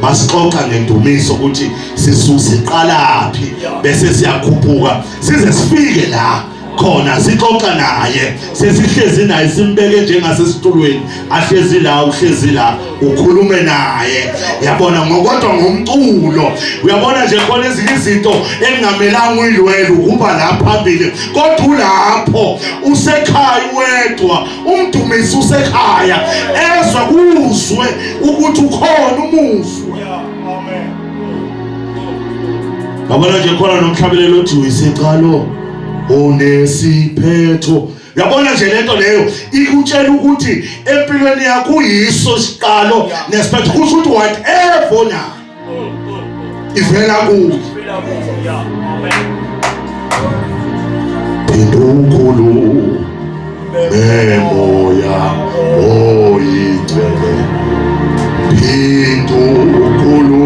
masixoxa ngendumiso ukuthi siqalaphi bese siyakhuphuka size sifike la khona sixoxa naye sesihlezi naye simbeke njengasesitulweni ahlezi la uhlezi la ukhulume naye yabona ngokodwa ngomculo uyabona nje khona ezinye izinto engamelanga uyilwele ukuba la phambili kodwa ulapho usekhaya wedwa umdumisi usekhaya ezwe kuzwe ukuthi ukhona umufu yabona nje khona nomhlabelelo othi uyisicalo onesiphetho yabona nje lento leyo ikutshela ukuthi empilweni yakho uyiso isiqalo nesiphetho kusho ukuthi whatever na ivela kuwe indukhulu memoya oyigcwele indukhulu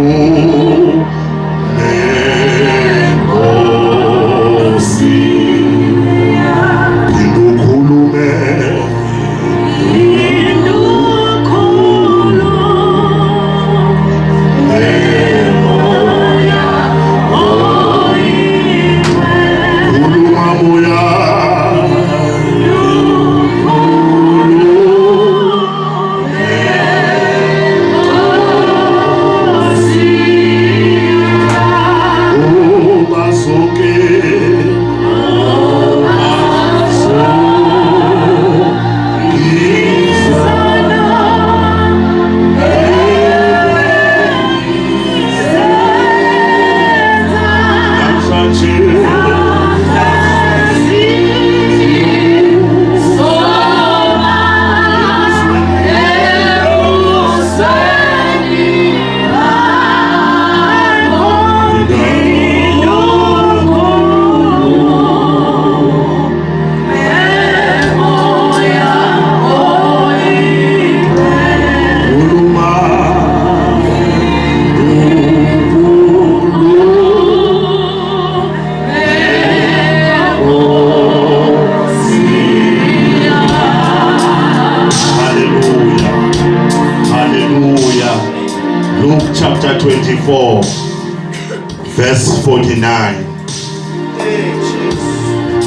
Verse 49.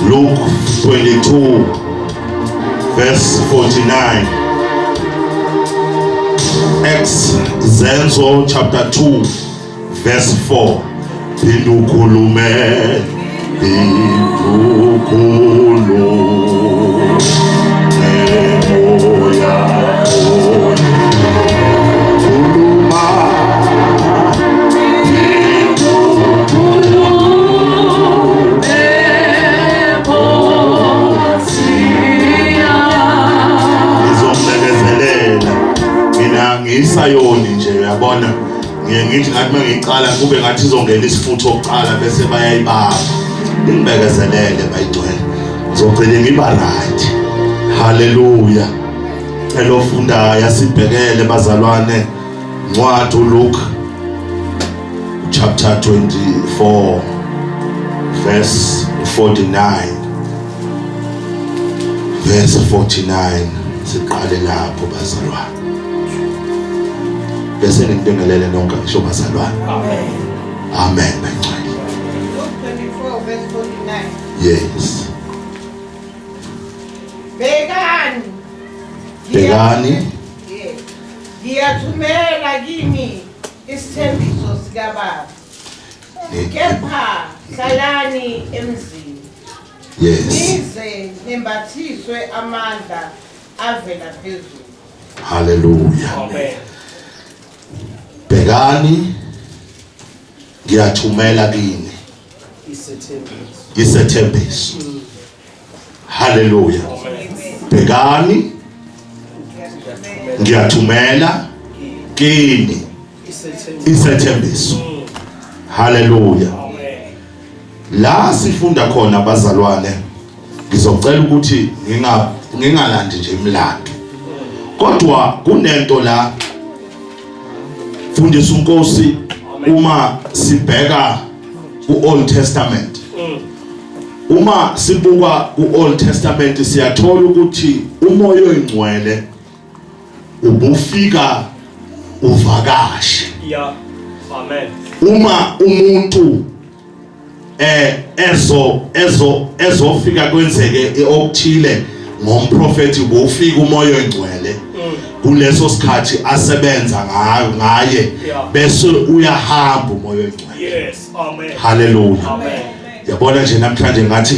Luke 22 verse 49. Acts Zenzo chapter 2 verse 4. Indukhulume memoya isayoni nje uyabona ngithi ngathi mangicala kube ngathi izongena isifutho oqala bese bayayibamba ingibekezelele bayigcwele ngizogcina ngiba right haleluya elofunda yasibhekele bazalwane ncwadi uLuke chapter 24 verse 49 verse 49 siqale lapho bazalwane bese ngibingelele nonke ngisho bazalwane amen amen bayicwele Luke 24 verse 49 yes Bekani ngiyathumela kimi isithembiso sikaBaba kepha hlalani emzini yes nize nembathiswe amandla avela phezulu haleluya amen Bekani ngiyathumela kini isethembiso haleluya Bekani ngiyathumela kini isethembiso haleluya la sifunda khona bazalwane ngizocela ukuthi ngingalandi nje imlando kodwa kunento la fundisa uNkosi uma sibheka ku-Old Testament uma sibuka ku-Old Testament siyathola ukuthi umoya oyingcwele ubufika uvakashe. Yeah. Amen. Uma umuntu ezofika kwenzeke okuthile ngomprofeti bofika umoya oyingcwele kuleso sikhathi asebenza ngaye bese uyahamba umoya oyingcwele. Yes. Amen. Hallelujah. Amen. Yabona nje namhlanje ngathi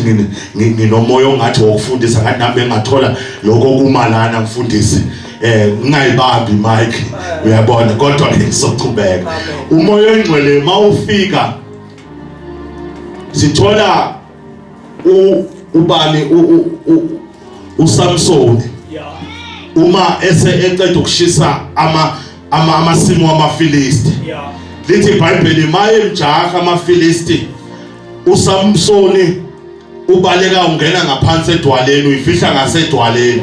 nginomoya ongathi wokufundisa ngathi nami bengathola lokho kumalana mfundisi ngingayibambi mic uyabona kodwa ngizochubeka. Umoya oyingcwele mawufika sithola ubani uSamson uma eqeda ukushisa amasimu amaFilisti. Lithi iBhayibheli maye emjaha amaFilisti uSamson ubaleka ungena ngaphansi edwaleni uyifihla ngasedwaleni.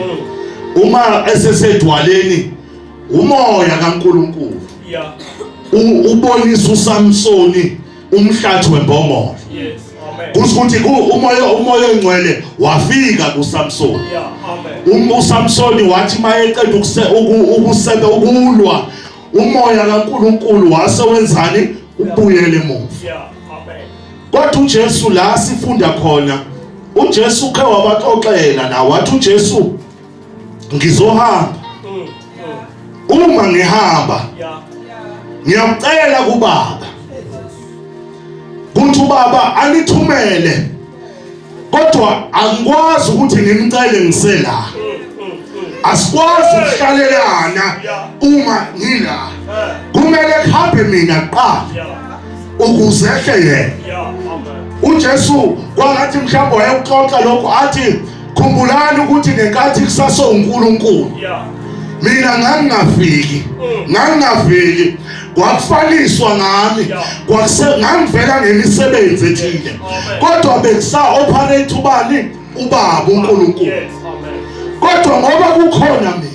Uma esesedwaleni umoya kaNkulunkulu ubonisa uSamson umhlathi wembongolo. Yes. Amen. Kusho ukuthi umoya oyingcwele wafika kuSamson. Yeah. Amen. uSamson wathi mayeqeda ukulwa umoya kaNkulunkulu wase wenzani ubuyele emuva. Yeah. Amen. Kodwa uJesu la sifunda khona uJesu ukhe wabaxoxela na wathi uJesu ngizohamba. Uma ngihamba ngiyacela kuBaba kuthi uBaba anithumele kodwa angikwazi ukuthi ngimcele ngisela. Asikwazi ukuhlalelana uma ngila kumele kuhambe mina kuqala ukuze ehle yena. uJesu kwangathi mhlawumbe wayeqoqa lokho athi khumbulani ukuthi ngenkathi kusasa uNkulunkulu mina ngangingafiki kwakufaniswa ngami ngangivela ngemisebenzi ethile kodwa bekusa operate ubani uBaba uNkulunkulu. Kodwa ngoba kukhona mina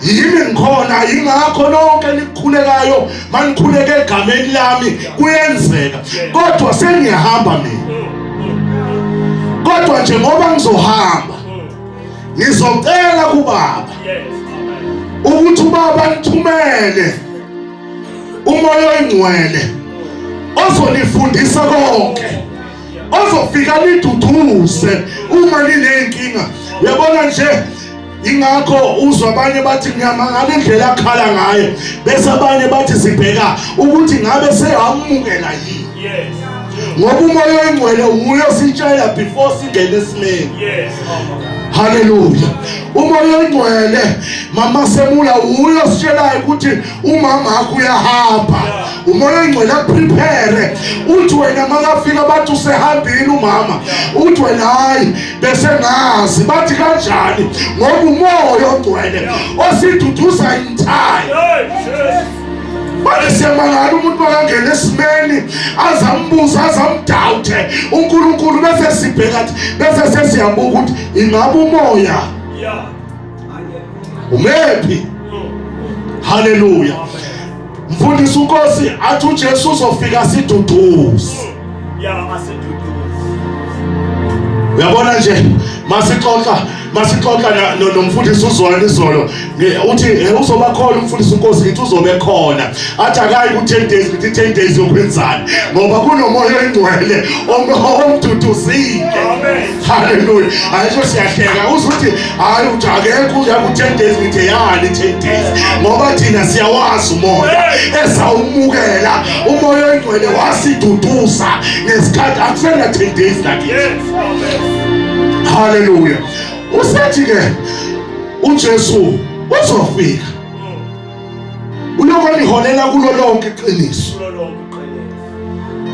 yimi ngikhona yingakho lonke likukhulekayo manikhuleke egameni lami kuyenzeka kodwa sengiyahamba mina. Kodwa nje ngoba ngizohamba ngizocela kuBaba ukuthi uBaba nithumele umoya oyingcwele ozonifundisa konke ozofika niduduze uma ninenkinga. Uyabona nje ingakho uzwa abanye bathi ngiyamangala indlela akhala ngayo bese abanye bathi sibheka ukuthi ngabe seyamukela yini. Ngoba umoya oyingcwele uyositshela before singene esimeni. Hallelujah. Umoya oyingcwele mama Semula uyositshela ukuthi umama akho uyahamba. Umoya oyingcwele prepare uthi wena makafika bathi usehambile umama uthi wena hayi bese ngazi bathi kanjani ngoba umoya oyingcwele osiduduza intaya. Manje siyamangala umuntu wakangena esimeni azambuza azamdawuthe uNkulunkulu bese sibheka bese sesiyabuka ukuthi ingabe umoya umephi. Hallelujah. Mfundisi uNkosi athi uJesu uzofika siduduze. Uyabona nje masixoxa nomfundisi uZwani izolo uthi uzoba khona umfundisi uNkosi ngithi uzobe khona athi akayi ku10 days ngithi 10 days yokwenzani ngoba kunomoya oyingcwele omduduzile. Hallelujah. Ayisho siyahleka uzuthi hayi ujake kuya ku10 days ngithi yani 10 days ngoba thina siyawazi umoya esawumukela umoya oyingcwele wasiduduza nesikhathi akusena 10 days like Hallelujah. Usethi ke uJesu uzofika uloko liholela kulo lonke iqiniso.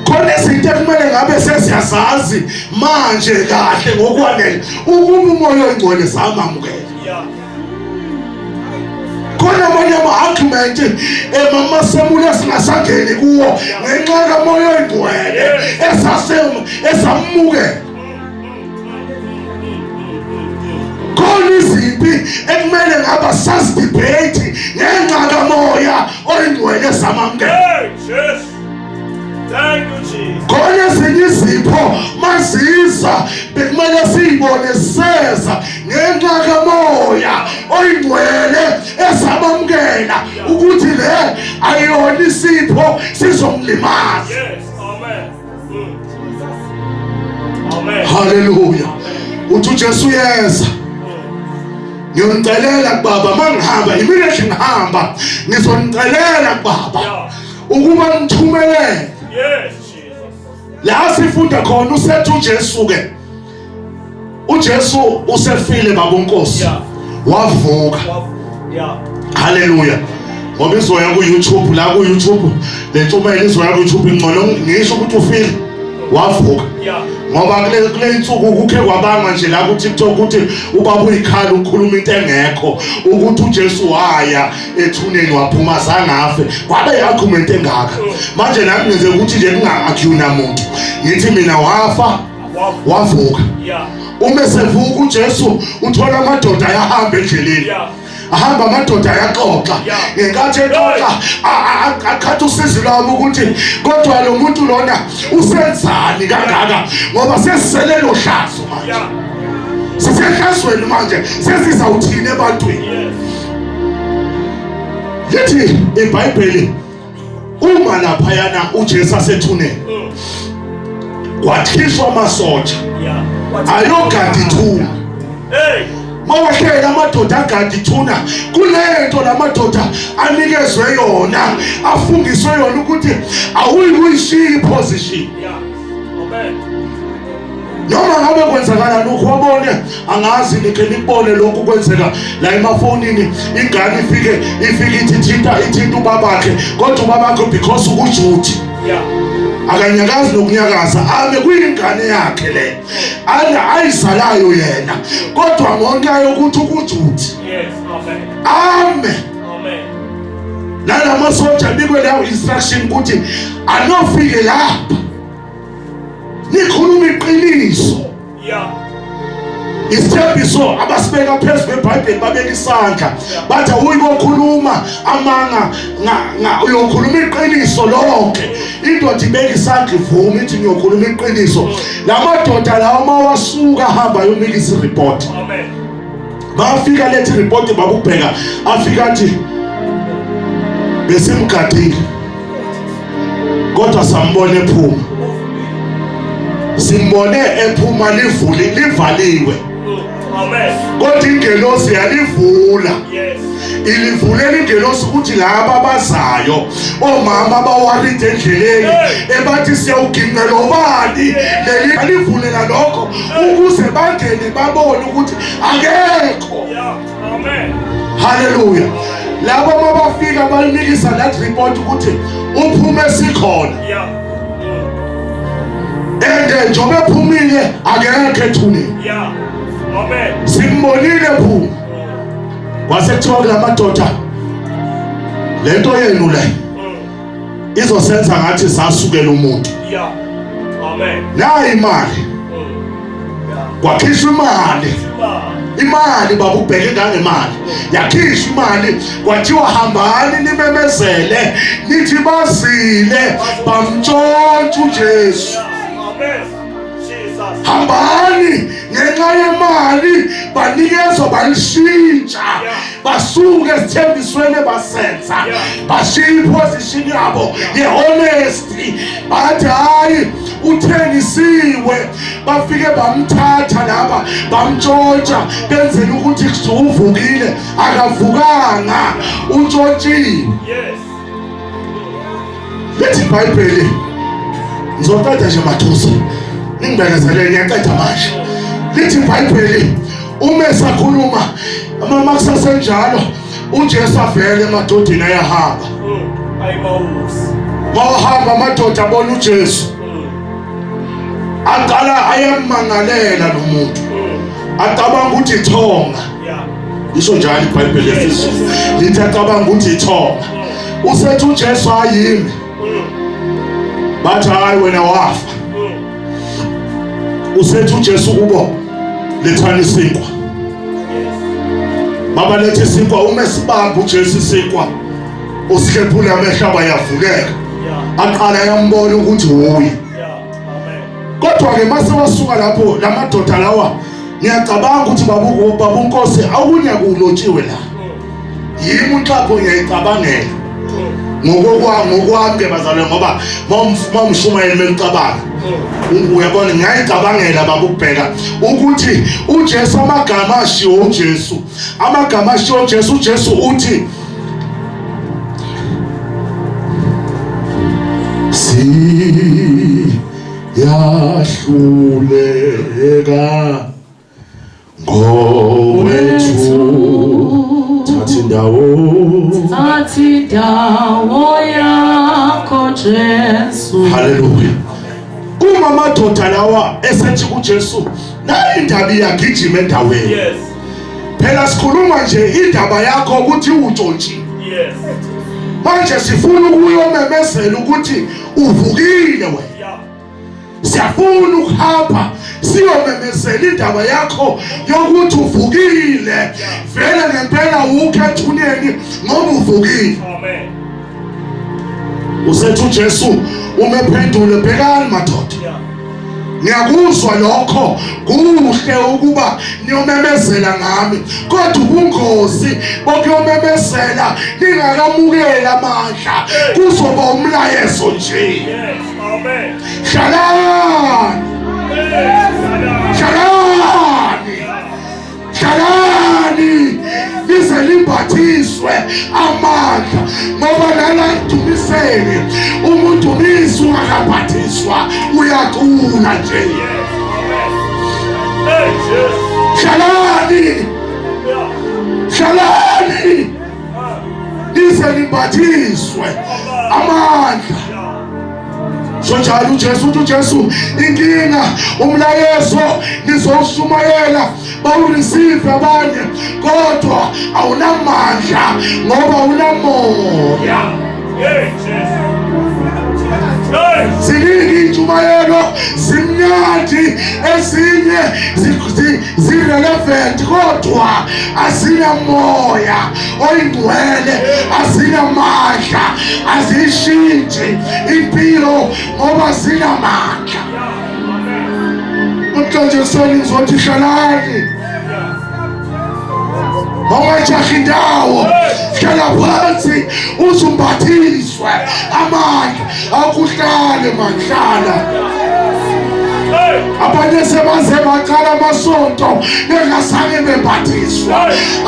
Khona izinto ekumele ngabe sesiyazazi manje kahle ngokwanele ukuba umoya oyingcwele samamukela. Khona amanye ama-argument mama Semula singasangeni kuwo ngenxa kamoya oyingcwele esamukela. Khona izimpi ekumele ngaba sasidebate ngenxa kamoya oyingcwele samamukela. Thank you, Jesus. khona ezinye izipho maziza bekumele siyibone seza ngenxa kamoya oyingcwele esabamkela ukuthi le ayona isipho sizomlimaza. Yes. Amen. Amen. Hallelujah. Uthi uJesu yeza. Ngiyonicelela kubaba mangihamba immediately ngihamba ngizonicelela kubaba ukuba ngithumelele. Yes, Jesus. La sifunda khona usethu uJesu ke. uJesu usefile baba uNkosi. Wavuka. Yeah. Hallelujah. Ngoba izoya ku YouTube la ku YouTube le ntshumayelo izoya ku YouTube ingcono ngisho ukuthi ufile wavuka. Yeah. Ngoba kule insuku kukhe kwabanga nje la ku TikTok ukuthi ubaba uyikhala ukukhuluma into engekho ukuthi uJesu waya ethuneni waphuma zangafe kwabe argument engaka. Manje nami ngenze ukuthi nje kungakhuna umuntu ngithi mina wafa wavuka. Yeah. Uma sevuka uJesu uthola amadoda ayahamba endleleni. Yeah. Ahamba amadoda ayaxoxa ngenkathi exoxa akhatha usizi lwabo ukuthi kodwa lo muntu lona usenzani kangaka ngoba sesisele lo hlazo manje. Yeah. Sisehlazweni manje sesizawuthina ebantwini. Yes. Lithi iBhayibheli uma laphayana uJesu asethuneni kwakhishwa amasotsha Yeah. ayogada ithuna. Hey. Mawahlela amadoda agadi ithuna kulento lamadoda anikezwe yona afungiswe yona ukuthi awuyikuyishiya iposition. Yeah. Amen. Noma ngabe kwenzakala lokho wabone angazi nike nibone lokho kwenzeka la emafonini ingane ifike ithinta ubabakhe kodwa ubabakhe because ukujuthi. Yeah. Akanyakazi nokunyakaza ame kuyingane yakhe le ayizalayo yena kodwa ngonxa yokuthi ukujuthi. Yes. Amen. Amen. Amen. Nalamasotsha nikwe lawo instruction ukuthi anofike lapha nikhuluma iqiniso. Yeah. Isithembiso abasibeka phezu kweBhayibheli babeka isandla bathi awuyikokhuluma amanga uyokhuluma iqiniso lonke. Indoda ibeka isandla ivuma ithi ngiyokhuluma iqiniso. Lamadoda lawo mawasuka hamba yomikisa ireport. Amen. Bafika lethi report babubheka afika athi besimgadile kodwa sambone ephuma. Simbone ephuma livaliwe. Amen. Kodwa ingelosi yalivula. Yes. Ilivulela ingelosi ukuthi laba abazayo omama abawaride endleleni ebathi siyawuginqela obani leli alivulela lokho ukuze bangene babone ukuthi akekho. Yeah. Amen. Hallelujah. Labo mabafika bayinikisa that report ukuthi uphume sikhona. Yeah. Ende njobe phumile akekho ethuneni. Yeah. Amen. Simbonile phuma. Kwasekuthiwa kulamadoda lento yenu le izosenza ngathi sasukela umuntu. Yeah. Amen. Nayi imali. Kwakhishwa imali babubheke ngangemali. Yakhishwa imali kwathiwa hambani nimemezele nithi bazile bamntshontsha uJesu. Amen. Jesus. Hambani ngenxa yemali banikezwa balishintsha basuke esithembisweni basenza bashiya iposition yabo ye-honesty bathi hayi uthengisiwe. Bafike bamthatha laba bamntshontsha benzela ukuthi uvukile akavukanga untshontshiwe. Yes. Lithi iBhayibheli ngizoceda nje mathuso ningibekezelele ngiyaqeda manje. Lithi iBhayibheli uma esakhuluma mama kusasenjalo uJesu avele emadodeni ayahamba. Ayimawusi. Mawahamba amadoda abona uJesu aqala ayammangalela lo muntu acabanga ukuthi ithonga. Yeah. Isho njalo iBhayibheli lesizwe lithi acabanga ukuthi ithonga. Usethi uJesu ayimi bathi hayi wena wafa. Usethi uJesu kubo lethani isinkwa. Baba lethi isinkwa uma sibamba uJesu isinkwa usikhephula amehlo abayavukeka. aqala yambona ukuthi uye. Yeah. Amen. Kodwa ke mase wasuka lapho lamadoda lawa ngiyacabanga ukuthi babunkosi awunya kulotshiwe la. Yimi uxapho ngiyayicabangela. Ngokwami ke bazalwane ngoba mawumshumayela melicabanga. Uyabona ngiyayicabangela babukubheka ukuthi uJesu amagama ashiwo uJesu. Amagama ashiwo uJesu uthi siyahluleka ngowethu thathi ndawo yakho Jesu. Haleluya. Uma madoda lawa esethi kuJesu nayi indaba iyagijima endaweni. Yes. Phela sikhuluma nje indaba yakho ukuthi utshontshiwe. Yes. Manje sifuna ukuyomemezela ukuthi uvukile wena. Yeah. Siyafuna ukuhamba siyomemezela indaba yakho yokuthi uvukile. Vele ngempela ukho ethuneni ngoba uvukile. Amen. Usethu Jesu umephendule bhekani madoda. Yeah. Ngiyakuzwa lokho kuhle ukuba niyomemezela ngami kodwa ubungozi bokuyomemezela ningakamukela amandla kuzoba umlayezo nje. Yes. Amen. Shalom. Shalani lize limbathiswe amandla ngoba lana dumiseni umuntu umisi ungakabhathiswa uyacula nje. Yes. Amen. Hey, Jesus. Shalani lize limbathiswe amandla. Sonjalo uJesu inkinga umlayezo nizoshumayela bawureceive abanye kodwa awunamandla ngoba unamoya. Ziningi intshumayelo zimnandi ezinye zirelevant kodwa azinamoya oyingcwele azinamandla azishintshi impilo ngoba zinamandla. Manje ngizothi hlalani mawujaha indawo hlala phansi uzumbathiswe amandla akuhlale mandlala. Abanye sebaze baqala amasonto bengazange bembathiswa.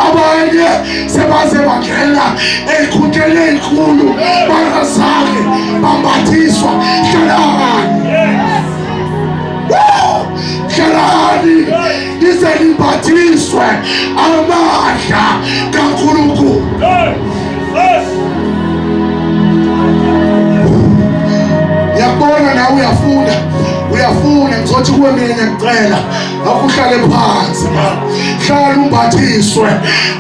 Abanye sebaze bangena ey'khundleni ey'nkulu bangazange bambathiswa. Hlalani hlalani lize limbathiswe amandla kaNkulunkulu. Ngiyabona nawe uyafuna ngizothi kuwe mina ngicela akuhlale phansi hlala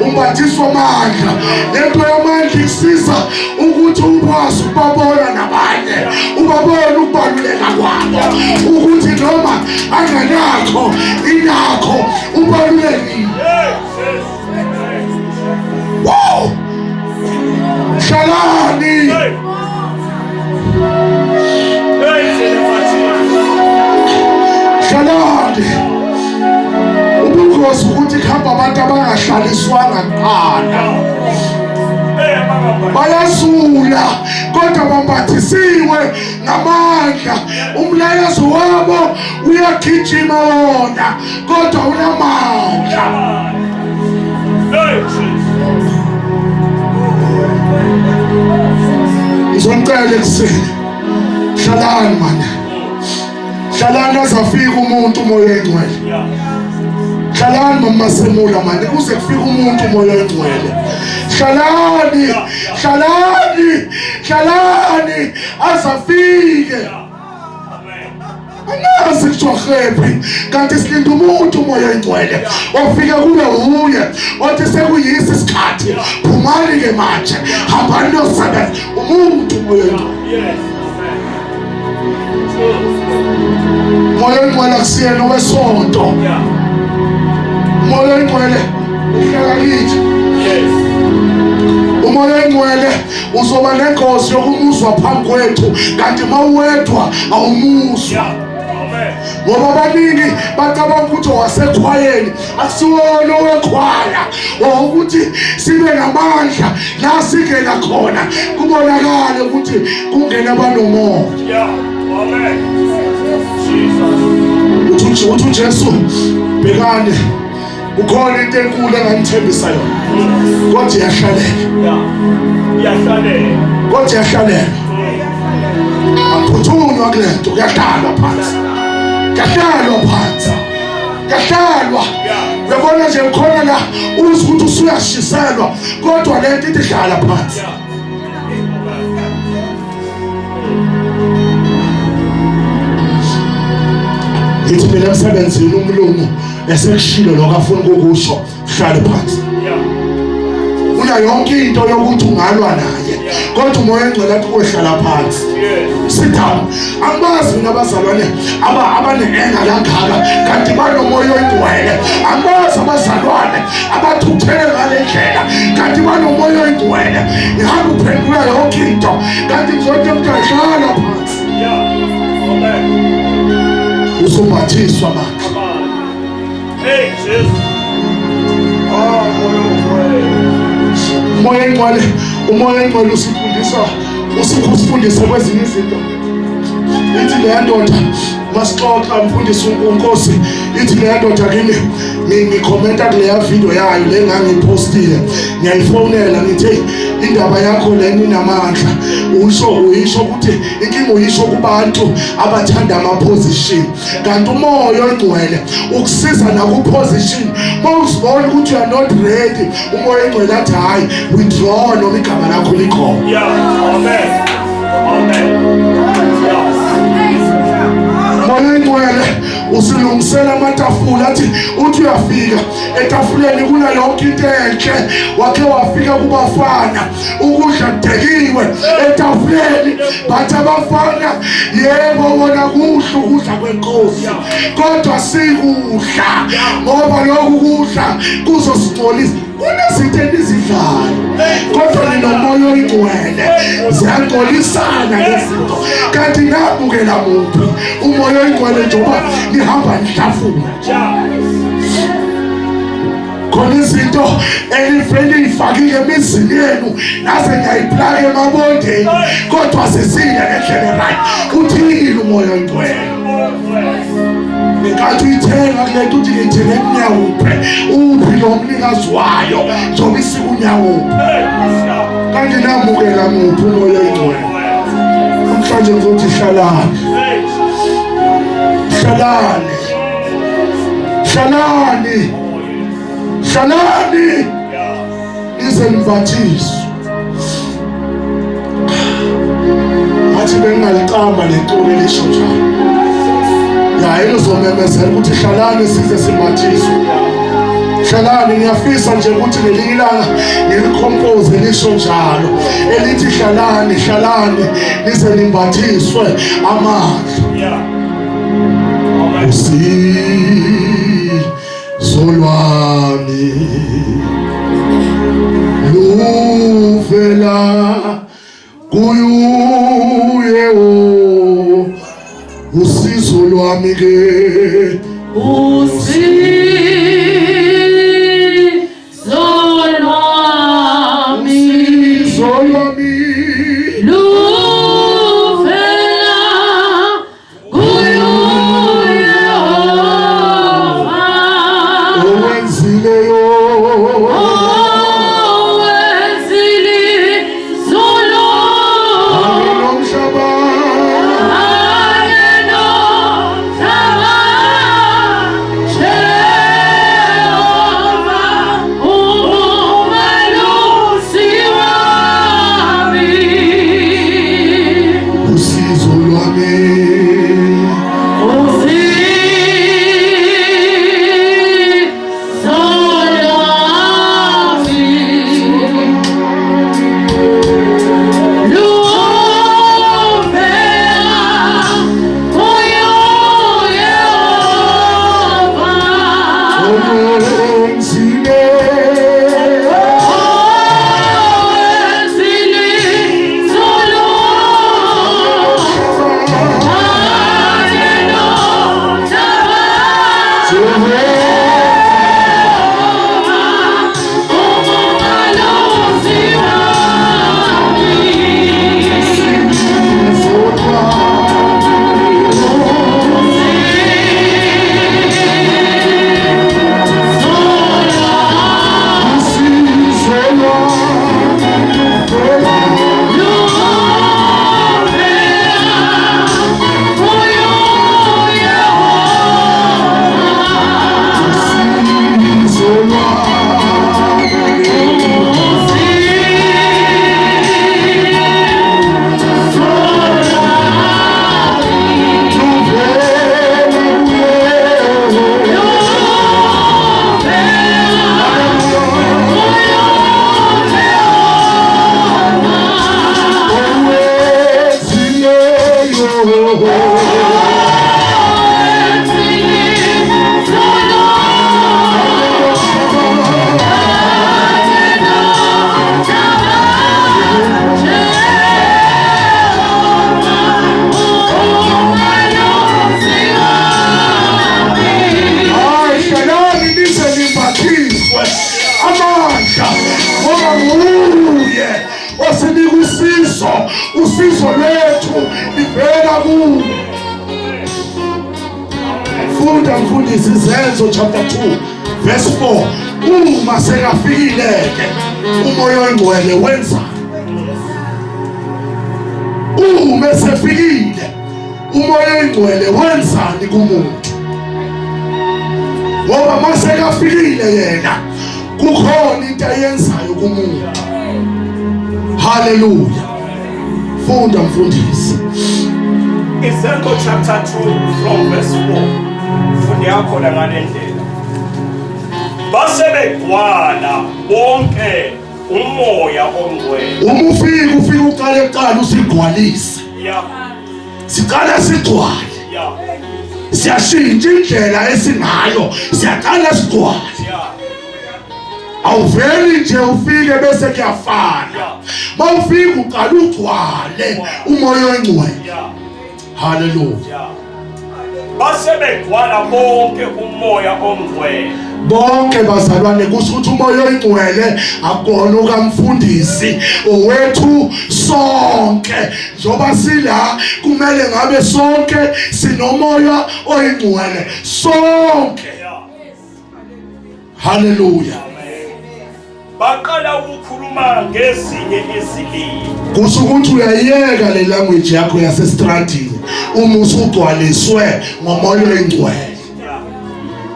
umbathiswe amandla. Lento yamandla ikusiza ukuthi ukwazi ukubabona nabanye ubabone ukubaluleka kwabo ukuthi noma anganakho inakho ubalulekile. Wow. Shalani Shalani ubungozi ukuthi kuhamba abantu abangahlaliswanga kuqala bayazula kodwa bambathisiwe ngamandla. Umlayezo wabo uyagijima wona kodwa unamandla. Ngizocela ekuseni hlalani manje. Hlalani azafika umuntu umoya engcwele. Hlalani mamasemula manje kuze kufike umuntu umoya engcwele. Hlalani azafike. Angazi kujwahephi kanti silinda umuntu umoya engcwele ofika kube uye othi sekuyisi isikhathi phumani ke manje hambani nosebenza umuntu umoya engcwele. Moya engcwele akusiyena wesonto. Moya engcwele uhlala kithi. umoya oyingcwele uzoba nengozi yokumuzwa phambi kwethu kanti mawuwedwa awumuzwa. Ngoba abaningi bacabanga ukuthi wasekhwayeni akusiwona owekhwaya ukuthi sibe namandla la singena khona kubonakale ukuthi kungena abanomoya. Uthi uJesu bhekane ukhona into enkulu engangithembisa yona kodwa iyahlalela aphuthunywa kule nto kuyahlalwa phansi uyabona nje khona la uzwe ukuthi usuyashiselwa kodwa le nto ithi hlala phansi. Ithi mina emsebenzini umlungu esekushilo lokho afuna ukukusho hlale phansi. Una yonke into yokuthi ungalwa naye kodwa umoya engcwele athi uhlala phansi. Sit down. Angibazi mina abazalwane abanenga kangaka kanti banomoya oyingcwele. Angibazi abazalwane abathuthele ngale ndlela kanti banomoya oyingcwele. Ihamba uphendula yonke into kanti zonke umuntu ahlala phansi. Uzobathiswa manje. Hey Jesus. Umoya oyingcwele usifundisa kwezinye izinto. Ithi le ndoda masixoxa mfundisi uNkosi ithi le ndoda kimi ngikhomenta kule video yayo le ngangipostile ngiyayifonela ngithi indaba yakho leni namandla uyisho ukuthi inkinga uyisho kubantu abathanda ama position kanti umoya oyingcwele ukusiza na ku position mawuzibona ukuthi you are not ready umoya oyingcwele athi hayi withdraw noma igama lakho likhona. Yeah, amen. Moya oyingcwele usilungisela amatafula athi uthi uyafika etafuleni kuna yonke into enhle wakhe wafika kubafana ukudla kudekiwe etafuleni bathi abafana yebo bona kuhle ukudla kwenkosi kodwa sikudla ngoba lokhu kudla kuzosingcolisa. Kunezinto ezidlayo kodwa ninomoya oyingcwele ziyangcolisana lezinto kanti nabukela muphi umoya oyingcwele njengoba nihamba nihlafuna khona izinto elivele ifakile emizini yenu naze ngiyayiplaka emabondeni kodwa zisile ngendlela right uthini umoya oyingcwele. Ngenkathi uyithenga kule nto uthi ngithenge kunyawuphe uphi lo mnikazi wayo njengoba isikunyawuphe kanti namukela muphi umoya oyingcwele. Namhlanje ngizothi hlalani nize nibathiswe. Athi bengingalicama leculo elisho njalo yayini uzomemezela ukuthi hlalani size sibathiswe. Hlalani ngiyafisa nje ukuthi ngelinye ilanga ngilicompose lisho njalo elithi hlalani nize nimbathiswe amandla. Usizo lwami luvela kuyuye usizo lwami ke Yeah. usizo lwethu livela kuwe. Funda mfundisi Izenzo chapter 2 verse 4. Uma sekafikile-ke umoya oyingcwele wenza. Uma sefikile umoya oyingcwele wenzani kumuntu? Ngoba mase kafikile yena kukhona into ayenzayo kumuntu. Hallelujah. Funda mfundisi. Izenzo chapter 2 from verse 4. Fundi yakho la ngale ndlela. Base begcwala bonke umoya ongcwele. Uma ufika uqale kuqala usigcwalise. Yeah. Siqala sigcwale. Yeah. Siyashintsha indlela esingayo, siyaqala sigcwale. Yeah. Awuveli nje ufike bese kuyafana. Mawufika uqala ugcwale umoya oyingcwele. Yeah. Hallelujah. Yeah. Base begcwala bonke umoya ongcwele. Bonke bazalwane kusho ukuthi umoya oyingcwele akona ukamfundisi owethu sonke. Njoba sila kumele ngabe sonke sinomoya oyingcwele sonke. Yeah. Hallelujah. Baqala ukukhuluma ngezinye izilimi. Kusho ukuthi uyayeka le language yakho yasestradini uma usugcwaliswe ngomoya oyingcwele.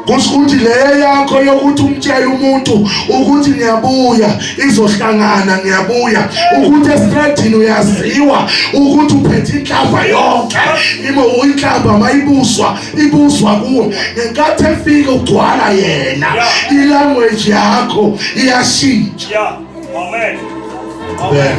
Kusho ukuthi le yakho yokuthi umtshele umuntu ukuthi ngiyabuya izohlangana ngiyabuya ukuthi estradini uyaziwa ukuthi uphethe inhlamba yonke imo uyinhlamba mayibuswa ibuswa kuwe ngenkathi efika ugcwala yena ilanguage yakho iyashintsha. Yeah. Amen. Amen.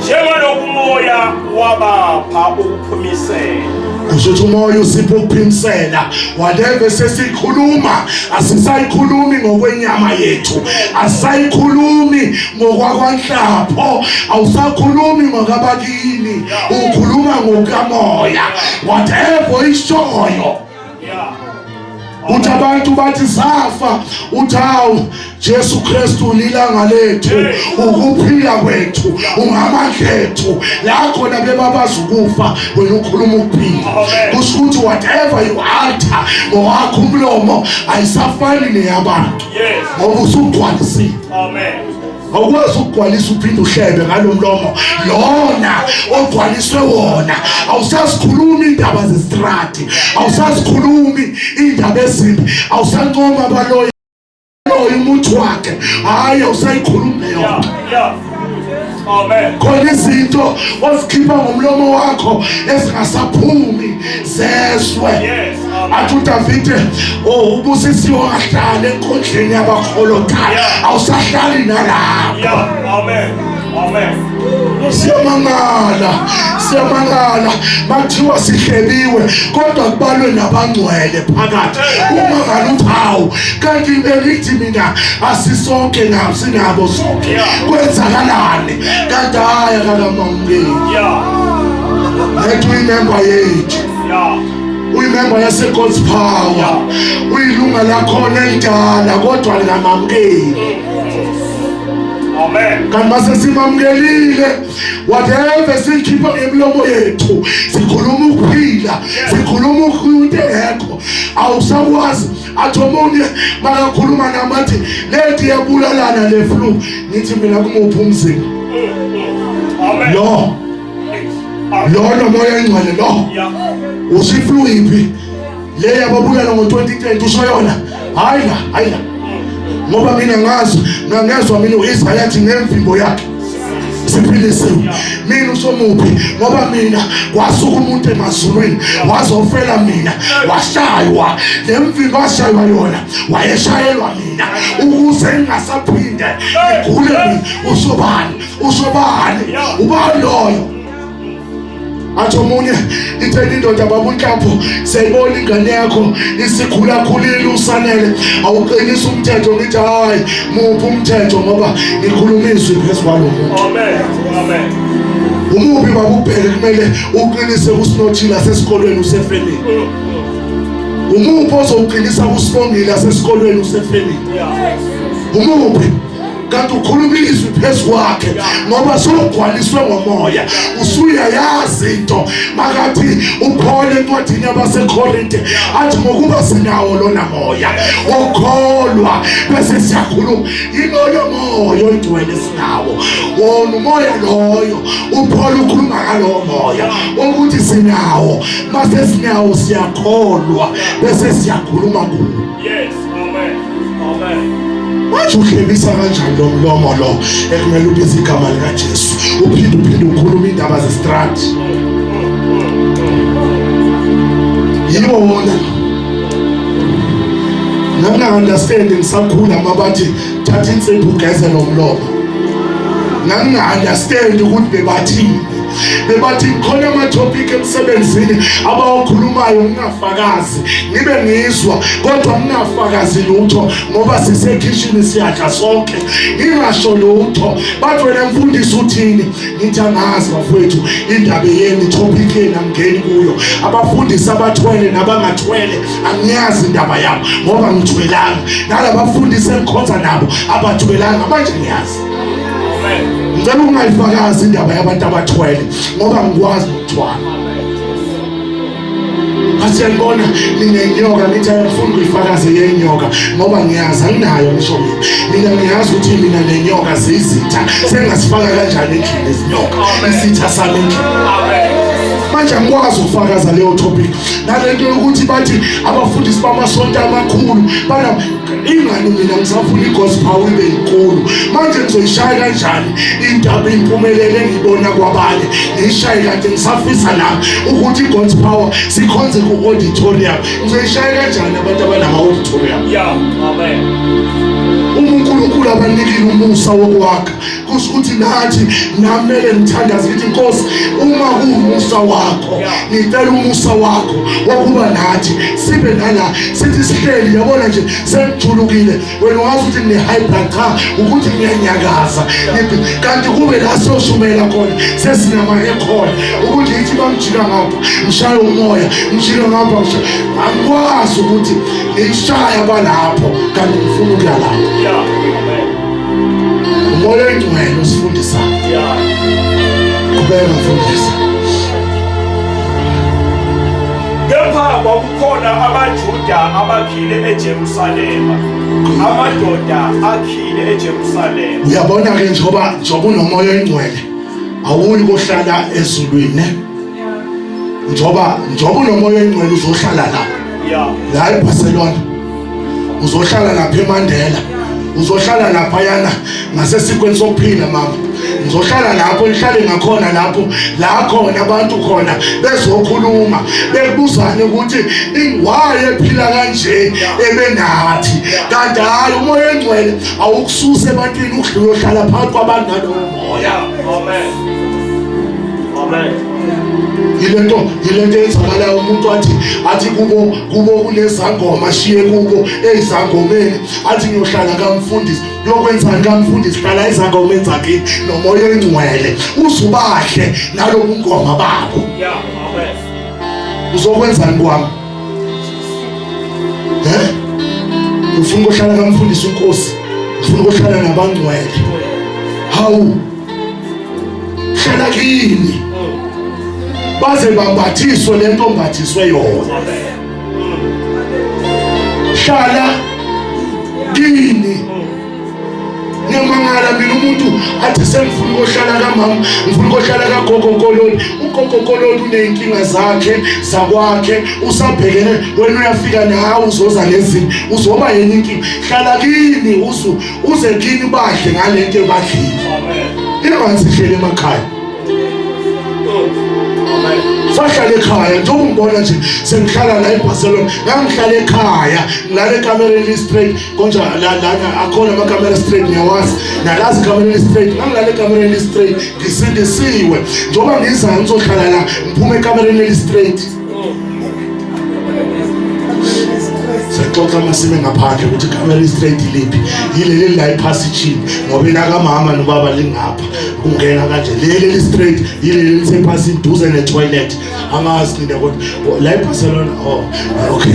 Njengalokhu umoya wabapha ukuphumisela. Kusho ukuthi umoya usipho ukuphimisela. Whatever sesikhuluma asisayikhulumi ngokwenyama yethu, asisayikhulumi ngokwakwanhlapho, awusakhulumi ngokabakini, ukhuluma ngokamoya. Whatever ishoyo. Yeah. Uthi abantu bathi safa, uthi hawu Jesu Kristu ulilanga lethu, ukuphila kwethu, ungamandla ethu. La khona bebabaza ukufa wena ukhuluma ukuphila. Kusho ukuthi whatever you alter ngowakho umlomo ayisafani neyabantu. Yes. Ngoba usugcwalisile. Amen. Awukwazi ukugcwalisa uphinde uhlebe ngalo mlomo lona ogcwaliswe wona. Awusasikhulumi indaba zestrati, awusasikhulumi indaba ezimbi, awusancoma abaloyi umuntu wakhe, hayi awusayikhulumi leyo. Yeah. Amen. Khona izinto ozikhipha ngomlomo wakho ezingasaphumi zeswe. Yes. Athi uDavide ubusisiwe kahlala enkondleni yabakholothayo, awusahlali nalapho. Yeah. Amen. Amen. Siyamangala makuthiwa sihlebiwe kodwa kubalwe nabangcwele phakathi. Uma ngaluthi hawu kanti belithi mina asisonke nabo sinabo sonke kwenzakalani? Kanti hayi akakamamukeli. Yeah. Lethu imember yethu, Yeah. uyimember yase God's power, uyilunga lakhona elidala kodwa lingamamukeli. Amen. Kanti mase simamkelile whatever sikhipha ngemlomo yethu sikhuluma ukuphila, sikhuluma ukuthi engekho awusakwazi. Athi omunye bakakhuluma nami athi lethi yabulalana le flu, ngithi mina kumuphi umzimba Amen. lo lo moya engcwele lo Yeah. usiflu iphi le yababulala ngo-2010 usho yona? Hayi la ngoba mina ngangezwa mina uIsrael yathi ngemvimbo yakhe siphilisiwe. Mina usomuphi ngoba mina kwasuka umuntu emazulwini wazofela mina, washaywa lemvimbo ashaywa yona wayeshayelwa mina ukuze ngingasaphinde ngigule mina. Usobani ubani loyo? Athi omunye itheni indoda babunhlapho siyayibona ingane yakho isikhulakhulile usanele awuqinisa umthetho. Ngithi hayi muphi umthetho ngoba ngikhuluma izwi phezu kwalo muntu. Amen. Amen. Umubi babubheke kumele uqinise kusinothile asesikolweni usefeni. Umuphi ozowuqinisa kusibongile asesikolweni usefeni? Yeah. Umubi kanti ukhuluma izwi phezu kwakhe ngoba sogcwaliswe ngomoya usuyayazi into makathi uPaul encwadini yabaseKorinte athi ngokuba sinawo lona moya okholwa bese siyakhuluma iloyo moya oyigcwele sinawo wona umoya loyo uPaul ukhuluma ngalowo moya ukuthi sinawo mase sinawo siyakholwa bese siyakhuluma kuwo. Yes, amen. Amen. Manje uhlebisa kanjani lo mlomo lo ekumele ubize igama lika Jesu uphinde ukhuluma indaba zestrand yiwo wona nginga-understand ngisakhula mabathi thatha insipho ugeze lo mlomo nginga-understand ukuthi bebathi khona ama-topic emsebenzini abawakhulumayo ngingafakazi ngibe ngizwa kodwa ngingafakazi lutho ngoba sisekhishini siyadla sonke ngingasho lutho bathi wena mfundisi uthini ngithi angazi bafowethu indaba yeni topic yena ngeni kuyo abafundisi abathwele nabangathwele angiyazi indaba yabo ngoba ngithwelanga nalabafundisi engikhonza nabo abathwelanga manje ngiyazi. Ngicela ungayifakazi indaba yabantu abathwele ngoba ngikwazi ukuthwala. Asiyabona ninenyoka nithi ayifuna ukuyifakaza yenyoka ngoba ngiyazi anginayo ngisho mina ngiyazi ukuthi mina nenyoka zizitha sengasifaka kanjani endlini ezinyoka isitha sami endlini. Manje angikwazi ukufakaza leyo topic nalento ukuthi bathi abafundisi bamasonto amakhulu bana ingani mina ngisafuna igospel power ibe inkulu manje ngizoyishaya kanjani indaba impumelelo engibona kwabanye ngishaya kanti ngisafisa la ukuthi igospel power sikhonze ku auditorium ngizoyishaya kanjani abantu abanama auditorium. Yeah, amen. uNkulunkulu abanikile umusa wokwakha kusho ukuthi nathi namele ngithandaze ukuthi Nkosi uma kuwumusa wakho ngicela umusa wakho wokuba nathi sibe nala sithi sihleli yabona nje sengijulukile wena wazi ukuthi ngine high blood cha ukuthi ngiyanyakaza kanti kube la soshumela khona sesinama ekhona ukuthi ithi bamjika ngapha ngishaya umoya ngishilo ngapha angikwazi ukuthi ngishaya balapho kanti ngifuna ukuya lapho. Yeah, amen. Umoya engcwele usifundisa. Yeah. Kubeka mfundisi. Kepha kwakukhona amaJuda abakhile eJerusalema. Amadoda akhile eJerusalema. Uyabona ke njoba unomoya engcwele awuyi kohlala ezulwini. Njoba unomoya engcwele uzohlala la. Yeah. La eBarcelona. Uzohlala lapha eMandela. Uzohlala lapha yana ngasesikweni sokuphila mama. Ngizohlala lapho ngihlale ngakhona lapho la khona abantu khona bezokhuluma bekubuzane ukuthi ingwaye ephila kanje ebenathi kanti hayi umoya engcwele awukususe ebantwini uhlala phakathi kwabantu ngalowo moya. Amen. Amen. Yilento eyenzakalayo umuntu athi kubo kunezangoma shiye kubo ezangomeni athi ngiyohlala kamfundisi yokwenzani kamfundisi hlala ezangomeni zakhe nomoya engcwele uzubahle nalobu ngoma babo. Yeah, amen. Uzokwenzani kwami? Ufuna ukuhlala kamfundisi uNkosi ufuna ukuhlala nabangcwele hawu hlala kini baze bambathiswe lento ombathiswe yona. Hlala kini ngiyamangala mina umuntu athi sengifuna ukuhlala kamama ngifuna ukuhlala kagogo Koloni. Ugogo Koloni uneyinkinga zakhe zakwakhe usabhekene wena uyafika nawe uzoza nezinto uzoba yena inkinga. Hlala kini uze kini bahle ngalento ebadlile. Amen. Ingazihlele emakhaya. Sahlala ekhaya njengoba ungibona nje sengihlala la eBarcelona ngangihlala ekhaya ngilala eCamarines Street konje lana akhona amaCamarines Street ngiyawazi nalazi iCamarines Street ngangilala eCamarines Street ngisindisiwe njengoba ngiza ngizohlala la ngiphume eCamarines Street sexoxa masime ngaphandle ukuthi iCamarines Street iliphi yileli la ePassage ngoba lakamama nobaba lingapha ungena kanje leli straight yileli lisephasi duze netoilet angazi nina kodwa la eBarcelona okay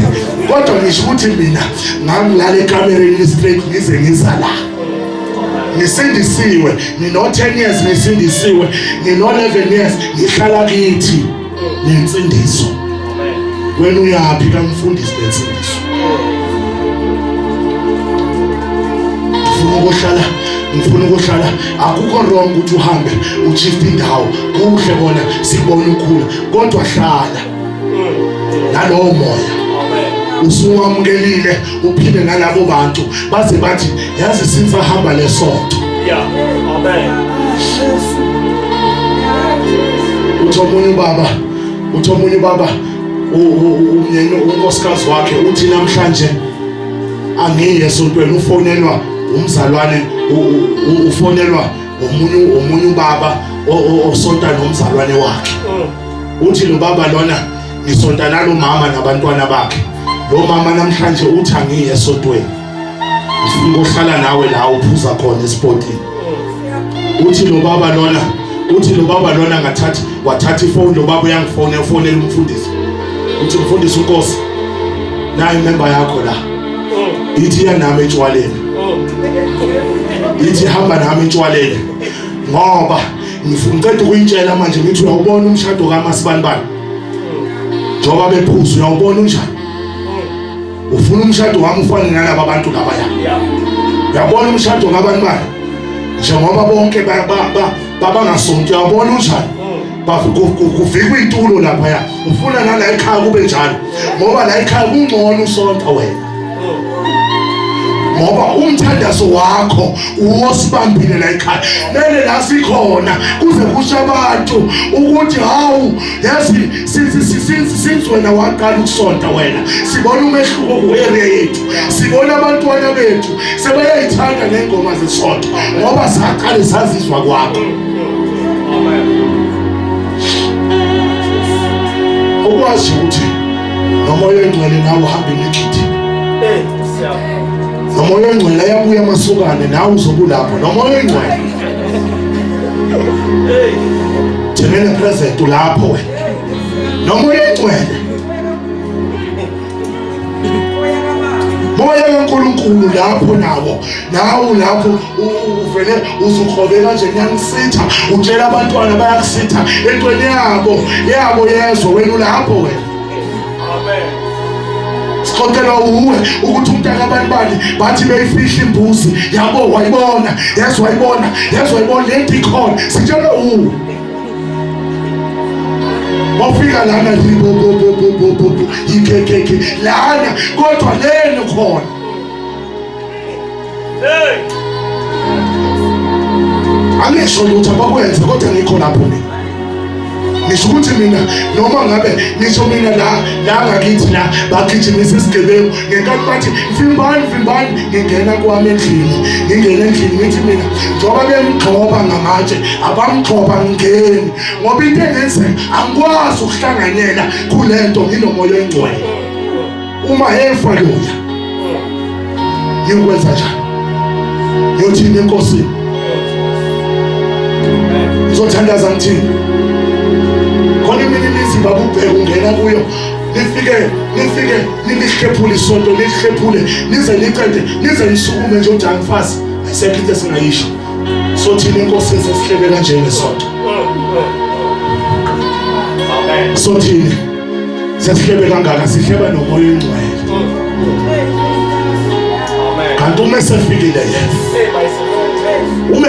kodwa ngisho ukuthi mina ngangilala eCamarines Street ngize ngiza la ngisindisiwe, ngino 10 years ngisindisiwe, ngino 11 years ngihlala kithi nensindiso. Wena uyaphi kamfundisi nensindiso? Ngifuna ukuhlala akukho wrong ukuthi uhambe ushift indawo kuhle kona sibona ukhula kodwa hlala nalowo moya. Usuwamukelile uphinde nalabo bantu baze bathi yazi sisahamba lesonto. Amen. Uthi omunye baba umyeni unkosikazi wakhe uthi namhlanje angiye esontweni ufonelwa umzalwane ufonelwa omunye ubaba osonta nomzalwane wakhe. Uthi lo baba lona ngisonta nalo mama nabantwana bakhe. Lo mama namhlanje uthi angiye esontweni. Ngifuna ukuhlala nawe la uphuza khona esportini. Uthi lo baba lona ngathi wathatha ifoni lo baba uyangifonela umfundisi. Uthi mfundisi uNkosi nayi member yakho la. Ithi yanami etshwaleni. Ithi hamba nami etshwaleni. Ngoba ngicela ukuyitshela manje ngithi uyawubona umshado kaMasibanibani. Njoba bephuza uyawubona unjani? Ufuna umshado wami ufane nalabo abantu labaya. Uyabona umshado kaBanibani? Njengoba bonke baba ngasonto uyabona unjani? Kuvikwa itulo lapha. Ufuna nala ekhaya kube njalo. Ngoba la ekhaya kungcono usonto wena. Ngoba umthandazo wakho uwosibambile la ekhaya. Mele la sikhona kuze kusha abantu ukuthi hawu yazi since wena waqala ukusonta wena sibona umehluko ku area yethu. Sibona abantwana bethu sebayayithanda nengoma zesonto ngoba saqale sazizwa kwakho. Ukwazi ukuthi nomoya engcwele nawe uhambe nekithi. Nomoya engcwele yabuya masokane nawe uzobulapho. Nomoya engcwele themene present lapho wena. Nomoya engcwele moya kaNkulunkulu lapho nawo lapho uvele uzukhobeka nje nyangisitha utshela abantwana bayakusitha entweni yabo yezwe wena lapho wena. Amen. Sikhokelwa uwe ukuthi umntana kaBanibani bathi beyifihla imbuzi yabo wayibona yes wayibona lento ikhona sitshela uwe wafika lana libo yikekeke lana kodwa lena khona. Angisho lutho abakwenza kodwa ngikho lapho mina. Ngisho ukuthi mina noma ngabe ngisho mina la ngakithi la bagijimisa isigebengu ngenkathi bathi mfimbani ngingena kwami endlini ngithi mina njoba bemgxoba ngamatshe abamgxoba ngingeni ngoba into engenzeka angikwazi ukuhlanganyela kulento nginomoya engcwele. Uma efa loya ngikwenza njani? Ngiyothini enkosini? Ngizothandaza ngithini? Khona imizi babubheka ungena kuyo nifike nilihlephule isonto lihlephule nize licede nize nisukume nje uJan Fast ayisekho into singayisho. So thina inkosi sesihlebe kanje ngesonto. Amen. So thina sesihlebe kangaka sihleba nomoya engcwele. Amen. Kanti uma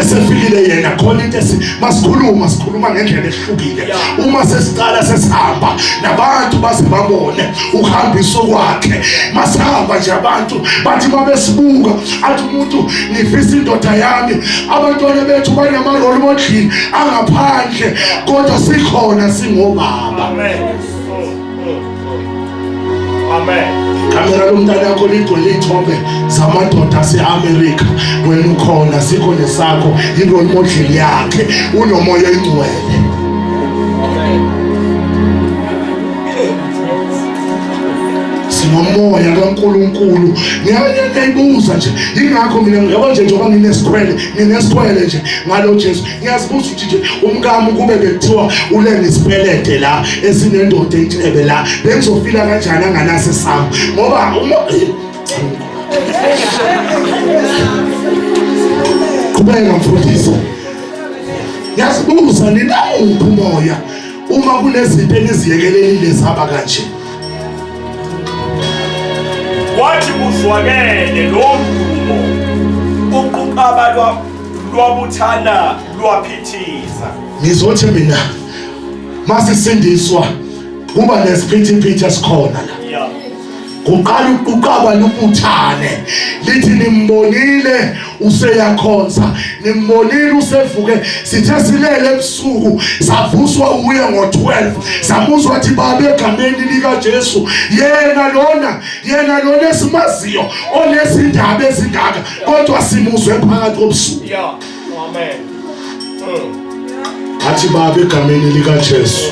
sefikile yena khona into masikhuluma ngendlela ehlukile. Uma sesiqala sesihamba nabantu base babone ukuhambiso kwakhe masihamba nje abantu bathi babesibuka athi umuntu ngifisa indoda yami abantwana bethu banama role model angaphandle kodwa sikhona singobaba. Amen. Amen. Kamera lomntana yakho ligcwele ithombe zamadoda ase-America wena ukhona sikho nesakho irole model yakhe unomoya engcwele. Sinomoya kaNkulunkulu ngiyayibuza nje ingakho mina yabo nje njengoba nginesikhwele nje ngalo Jesu ngiyazibuza ukuthi nje umkami kube bekuthiwa ulenge isipelede la esinendoda entshebe la bengizofila kanjani anganase sami ngoba qhubeka mfundisi. Ngiyazibuza nina uphi umoya uma kunezinto eniziyekelelile zaba kanje. Wathi kuzwakele lo mdumo uquqaba lwabuthana lwaphithiza. Ngizothi mina masisindiswa kuba nesiphithiphithi esikhona la. Yeah. Kuqala uqaba lubuthane lithi nimbonile useyakhonza, nimbonile usevuke, sithe silele ebusuku savuswa uye ngo-12 samuzwa athi baba egameni lika Jesu yena lona esimaziyo onezindaba ezingaka kodwa simuzwe phakathi kobusuku. Yeah. Amen. Athi baba egameni lika Jesu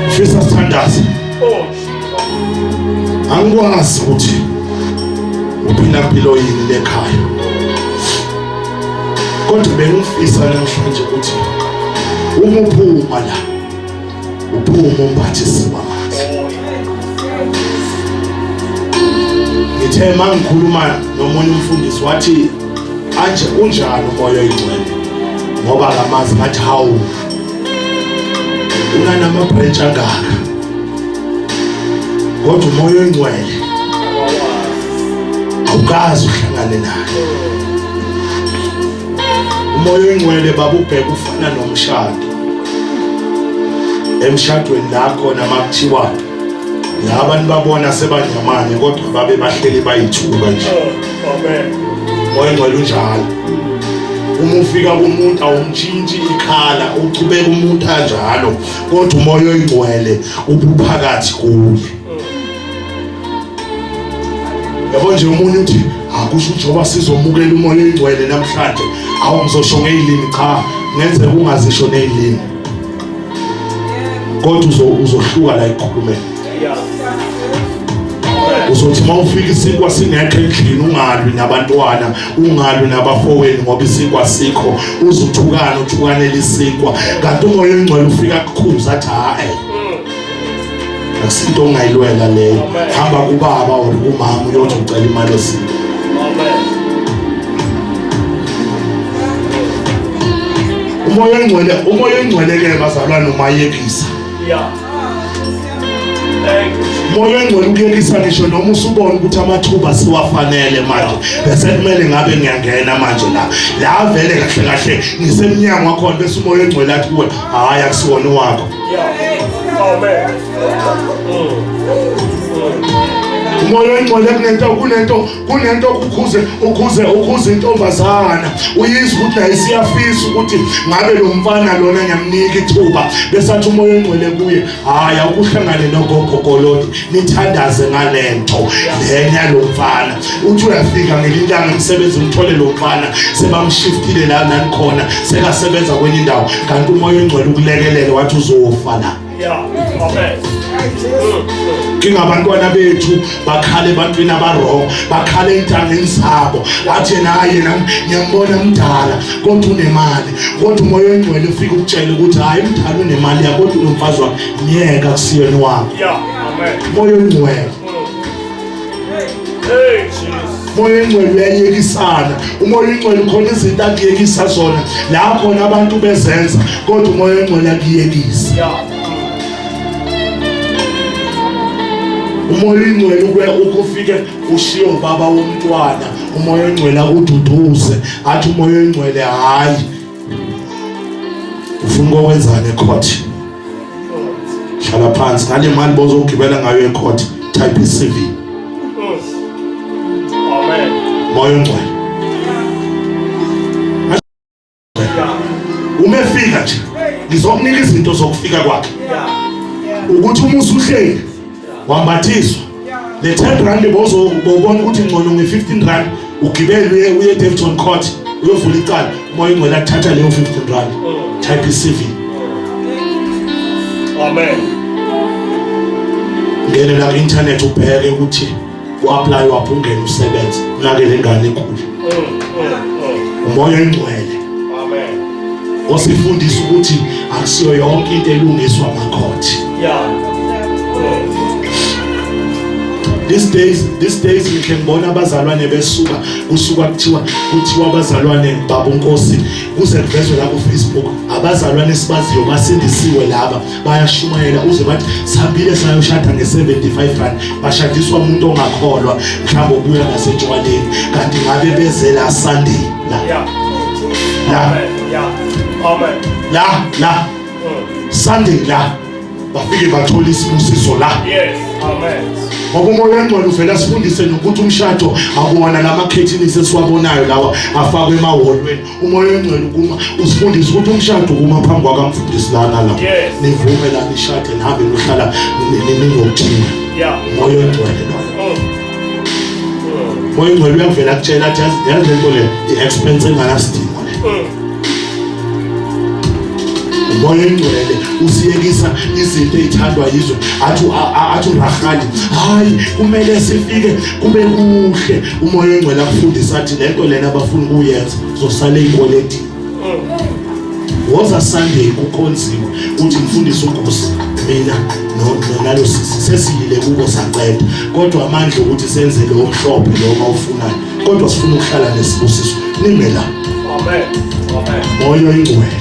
fisa standards. Oh, Angikwazi ukuthi uphila impilo yini lekhaya, kodwa bengifisa namhlanje ukuthi uma uphuma la uphuma umphathisi wamanzi. Ngithe mangikhuluma nomunye umfundisi wathi anje unjani umoya oyingcwele, ngoba akamazi ngathi hawu unanama branch angaka, kodwa umoya oyingcwele awukazi uhlangane naye. Umoya oyingcwele baba ubheka ufana nomshado. Emshadweni la khona makuthiwa la abantu babona sebanyamane kodwa babe bahleli bayithuka nje. amen. Umoya oyingcwele unjalo. Uma ufika kumuntu awumtshintshi ikhala, uchubeka umuntu kanjalo, kodwa umoya oyingcwele ubuphakathi kuye. Yabo nje umuntu uthi akusho njengoba sizomukela umoya oyingcwele namhlanje awumzosho ngezilimi, cha ngenze ungazisho nezilimi, kodwa uzohluka la ikhulume. Yeah. Uzothi mawufika isikwa singekho endlini ungalwi nabantwana, ungalwi nabafowenu ngoba isikwa sikho, uthukane lisikwa, kanti umoya oyingcwele ufika kukhuza athi hayi akusinto ongayilwela leyo, hamba kubaba or kumama uyothi ucela imali esiko. Umoya oyingcwele ke bazalwane umayekisa. Yeah. Thank you. Umoya oyingcwele ukuyekisa ngisho noma usubona ukuthi amathuba siwafanele manje bese kumele ngabe ngiyangena manje la vele kahle kahle ngisemnyango wakhona bese umoya oyingcwele athi kuwe hayi akusiwona wakho. Yeah. Amen. Umoya oyingcwele kunento ukhuze intombazana uyizwa ukuthi naye siyafisa ukuthi ngabe lo mfana lona ngiyamnika ithuba, bese athi umoya oyingcwele kuye hayi awukuhlangane nogogogoloti nithandaze ngalento lenya lo mfana. Uthi uyafika ngelilanga emsebenzini uthole lo mfana sebamshiftile la nanikhona sekasebenza kwenye indawo, kanti umoya oyingcwele ukulekelele wathi uzofa la. Yeah. Amen. Kingabantwana bethu bakhale ebantwini abarong, bakhale entangeni zabo, athi yena ngiyambona mdala kodwa unemali, kodwa umoya oyingcwele ufika ukutshela ukuthi hayi mdala unemali yakho kodwa unomfazi wakho ngiyeka kusiyeni wakho. Yeah. Amen. Umoya oyingcwele, Hey Jesus. umoya oyingcwele uyayekisana. Umoya oyingcwele khona izinto akuyekisa zona la khona abantu bezenza, kodwa umoya oyingcwele akuyekisa. Yeah. Umoya oyingcwele ukufike ushiye ubaba womntwana, umoya oyingcwele akududuze athi umoya oyingcwele hayi ufuna ukwenzana ecourt, hlala phansi ngale mali bozogibela ngayo ecourt, type iCV. Amen. Umoya oyingcwele umefika nje ngizokunika izinto zokufika kwakhe, ukuthi uma usuhleli wambathiswa le 10 rand bozobona ukuthi ngcono nge-15 rand ugibele uye Devton Court uyovula icala, umoya oyingcwele athatha leyo 15 rand, type iCV. Amen. Ngene la internet ubheke ukuthi u-apply waphi ungene usebenze, unakele ingane ekhulu. Umoya oyingcwele Amen. osifundisa ukuthi akusiyo yonke into elungiswa amakhoti. Yeah. these days ngikhe ngibona abazalwane besuka kuthiwa abazalwane baba uNkosi kuze kuvezwe la ku Facebook abazalwane sibaziyo basindisiwe laba bayashumayela uze bathi sihambile sayoshada nge75 rand bashadiswa umuntu ongakholwa mhlawumbe ubuya ngasetshwaleni kanti ngabe bezela Sunday la Sunday la bafike bathola isibusiso la. Yes, amen. Ngoba umoya ongcwele uvela sifundise nokuthi umshado akuwona lamakhethini sesiwabonayo lawa afakwe emaholweni. Umoya ongcwele ukuma usifundise ukuthi umshado uma phambi kwakamfundisi lana la. Nivume la nishade nihambe nohlala ninokuthina. Umoya ongcwele lo. Umoya ongcwele uyavela kutshela athi yazi lento le i-expense enganasidingo le. Umoya ongcwele usiyekisa izinto ezithandwa yizwe athi urahali hayi kumele sifike kube kuhle. Umoya ongcwele akufundisa athi lento lena abafuna ukuyenza zosale ikoleti woza Sunday kukhonziwe uthi mfundisi uNkosi mina nalo sesiyile kubo saqeda kodwa amandla ukuthi senze lo mhlophe lo mawufunayo kodwa sifuna ukuhlala nesibusiso nimela. Amen. Amen. Moya ongcwele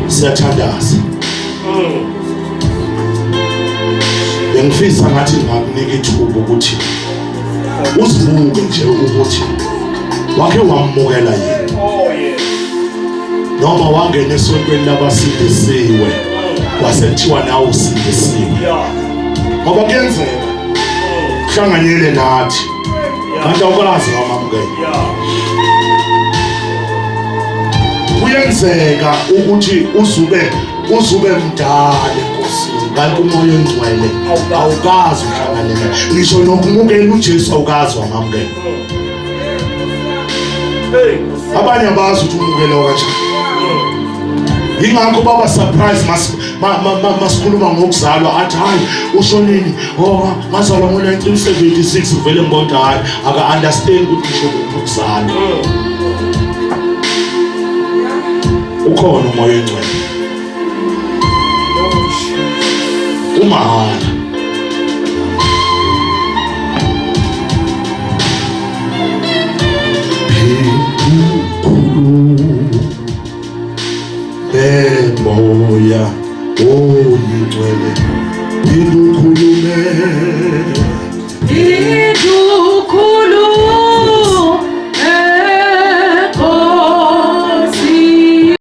siyathandaza. Bengifisa ngathi ngakunika ithuba ukuthi uzibuke nje ukuthi wake wamukela yini. Noma wangena esontweni labasindisiwe wasethiwa nawe usindisiwe. Ngoba kuyenzeka kuhlanganyele nathi kanti awukwazi ngamamukela. Kuyenzeka ukuthi uzube mdala enkosini kanti umoya ongcwele awukazi ukuhlanganela ngisho nokumukela uJesu awukazi wamamukela. Abanye abazi ukuthi umukela kanjani. Ingakho baba surprise masikhuluma ngokuzalwa athi hayi ushonini ngazalwa ngo1976 vele ngibona hayi aka understand ukuthi ngisho ukuzalwa. Ukhona umoya ongcwele umahana moya ongcwele